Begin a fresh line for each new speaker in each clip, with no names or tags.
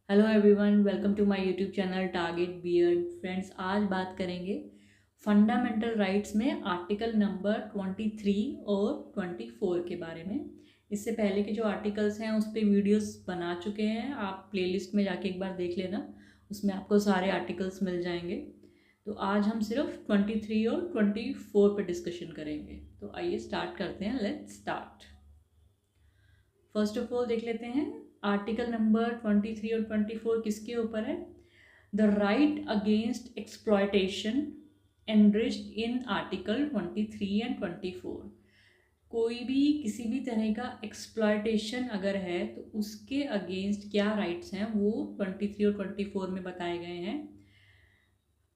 Hello everyone, welcome to my YouTube channel target beard. Friends, आज बात करेंगे fundamental rights में आर्टिकल नंबर 23 और 24 के बारे में। इससे पहले के जो आर्टिकल्स हैं उस पर वीडियोस बना चुके हैं, आप प्लेलिस्ट में जाके एक बार देख लेना, उसमें आपको सारे आर्टिकल्स मिल जाएंगे। तो आज हम सिर्फ 23 और 24 पे डिस्कशन करेंगे। तो आइए स्टार्ट करते हैं, let's start. First of all देख लेते हैं आर्टिकल नंबर 23 और 24 किसके ऊपर है। The right against exploitation enriched in article 23 and 24। कोई भी किसी भी तरह का एक्सप्लॉयटेशन अगर है तो उसके अगेंस्ट क्या राइट्स हैं वो 23 और 24 में बताए गए हैं।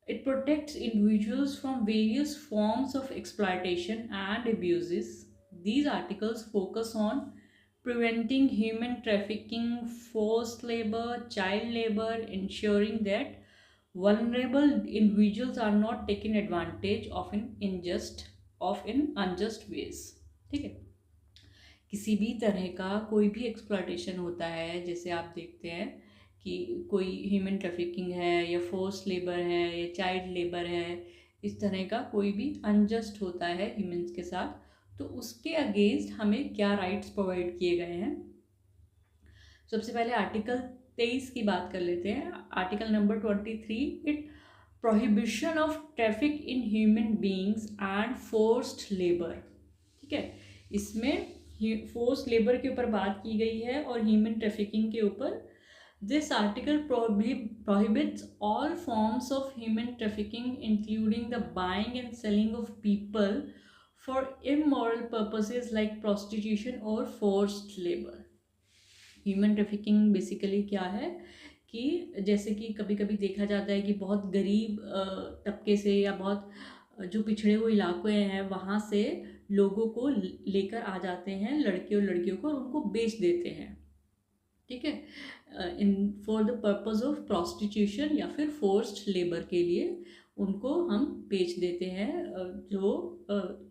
It protects individuals from various forms of exploitation and abuses. These articles focus on preventing human trafficking, forced labor, child labor, ensuring that vulnerable individuals are not taken advantage of in unjust ways. ठीक है, किसी भी तरह का कोई भी exploitation होता है, जैसे आप देखते हैं कि कोई ह्यूमन ट्रैफिकिंग है या फोर्स लेबर है या चाइल्ड लेबर है, इस तरह का कोई भी अनजस्ट होता है ह्यूमंस के साथ, तो उसके अगेंस्ट हमें क्या राइट्स प्रोवाइड किए गए हैं। सबसे पहले आर्टिकल 23 की बात कर लेते हैं। Article number 23, it prohibition of traffic in human beings and forced labour. ठीक है, इसमें फोर्स लेबर के ऊपर बात की गई है और ह्यूमन ट्रैफिकिंग के ऊपर। This article prohibits all forms of human trafficking including the buying and selling of people for immoral purposes like prostitution or forced labor। Human trafficking basically क्या है कि जैसे कि कभी कभी देखा जाता है कि बहुत गरीब तबके से या बहुत जो पिछड़े हुए इलाके हैं वहाँ से लोगों को लेकर आ जाते हैं, लड़के और लड़कियों को, और उनको बेच देते हैं। ठीक है, in for the purpose of prostitution या फिर फोर्स्ड लेबर के लिए उनको हम बेच देते हैं, जो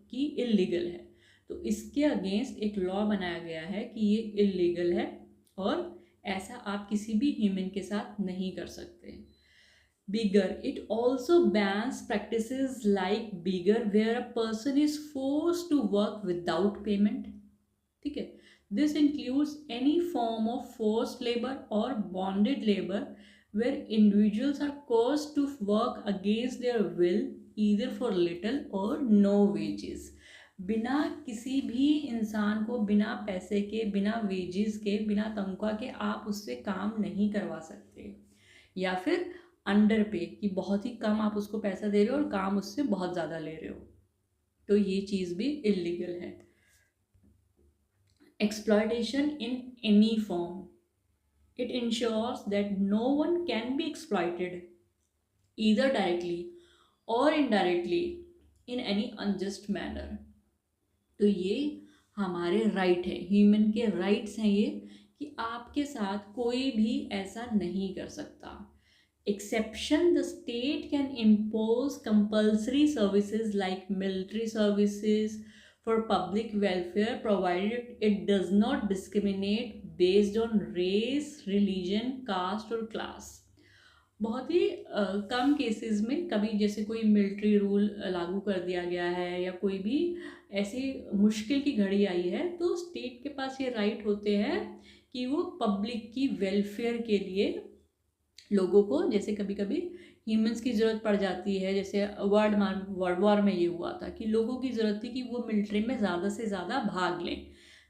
कि इलीगल है। तो इसके अगेंस्ट एक लॉ बनाया गया है कि ये इलीगल है और ऐसा आप किसी भी ह्यूमन के साथ नहीं कर सकते। Bigger, it also bans practices like bigger where a person is forced to work without payment। ठीक है, this includes any form of forced labor or bonded labor where individuals are caused to work against their will either for little or no wages। बिना किसी भी इंसान को बिना पैसे के, बिना वेजेस के, बिना तनख्वाह के आप उससे काम नहीं करवा सकते, या फिर अंडर पे कि बहुत ही कम आप उसको पैसा दे रहे हो और काम उससे बहुत ज़्यादा ले रहे हो, तो ये चीज़ भी इलीगल है। Exploitation in any form, it ensures that no one can be exploited either directly or indirectly in any unjust manner। तो ये हमारे राइट है, ह्यूमन के राइट्स हैं ये, कि आपके साथ कोई भी ऐसा नहीं कर सकता। Exception, the state can impose compulsory services like military services for public welfare provided it does not discriminate based on race, religion, caste और class। बहुत ही कम केसेस में कभी जैसे कोई मिलिट्री रूल लागू कर दिया गया है या कोई भी ऐसी मुश्किल की घड़ी आई है, तो स्टेट के पास ये राइट होते हैं कि वो पब्लिक की वेलफेयर के लिए लोगों को, जैसे कभी कभी ह्यूमंस की ज़रूरत पड़ जाती है, जैसे वर्ल्ड वॉर में ये हुआ था कि लोगों की ज़रूरत थी कि वो मिलिट्री में ज़्यादा से ज़्यादा भाग लें।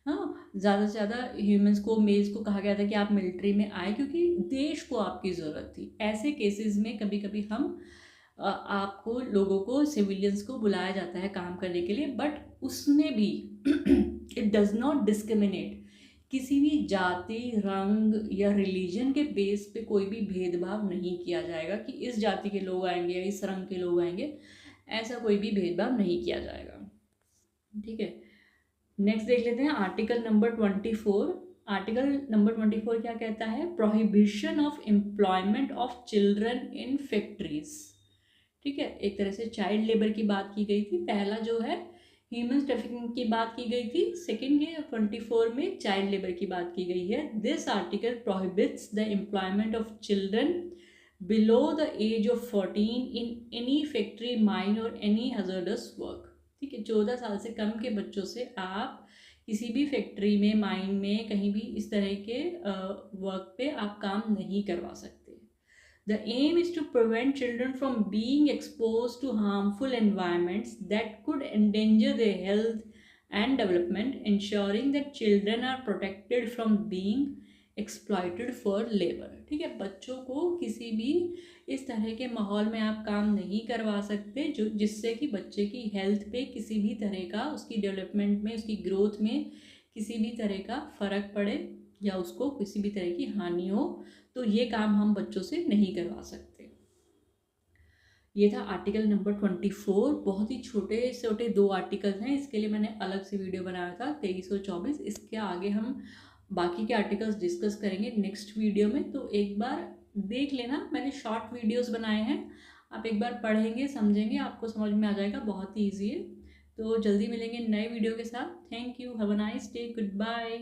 हाँ, ज़्यादा से ज़्यादा ह्यूमंस को, मेल्स को कहा गया था कि आप मिलिट्री में आए क्योंकि देश को आपकी ज़रूरत थी। ऐसे केसेस में कभी कभी हम आपको, लोगों को, सिविलियंस को बुलाया जाता है काम करने के लिए, बट उसमें भी इट डज़ नॉट डिस्क्रिमिनेट, किसी भी जाति, रंग या रिलीजन के बेस पे कोई भी भेदभाव नहीं किया जाएगा कि इस जाति के लोग आएंगे या इस रंग के लोग आएंगे, ऐसा कोई भी भेदभाव नहीं किया जाएगा। ठीक है, नेक्स्ट देख लेते हैं आर्टिकल नंबर 24। आर्टिकल नंबर 24 क्या कहता है? Prohibition of employment of children in factories. ठीक है, एक तरह से चाइल्ड लेबर की बात की गई थी। पहला जो है ह्यूमन ट्रैफिकिंग की बात की गई थी। सेकेंड ये 24 में चाइल्ड लेबर की बात की गई है। This article prohibits the employment of children below the age of 14 in any factory, mine और एनी हजर्डस वर्क। ठीक है, 14 साल से कम के बच्चों से आप किसी भी फैक्ट्री में, माइन में, कहीं भी इस तरह के वर्क पे आप काम नहीं करवा सकते। The aim is to prevent children from being exposed to harmful environments that could endanger their health and development, ensuring that children are protected from being exploited for labor। ठीक है, बच्चों को किसी भी इस तरह के माहौल में आप काम नहीं करवा सकते जो जिससे कि बच्चे की हेल्थ पे किसी भी तरह का, उसकी डेवलपमेंट में, उसकी ग्रोथ में किसी भी तरह का फ़र्क पड़े या उसको किसी भी तरह की हानि हो, तो ये काम हम बच्चों से नहीं करवा सकते। ये था आर्टिकल नंबर 24। बहुत ही छोटे छोटे 2 आर्टिकल्स हैं, इसके लिए मैंने अलग से वीडियो बनाया था 23 और 24। इसके आगे हम बाकी के आर्टिकल्स डिस्कस करेंगे नेक्स्ट वीडियो में। तो एक बार देख लेना, मैंने शॉर्ट वीडियोस बनाए हैं, आप एक बार पढ़ेंगे, समझेंगे, आपको समझ में आ जाएगा, बहुत ही ईजी है। तो जल्दी मिलेंगे नए वीडियो के साथ। Thank you, have a nice day, good bye.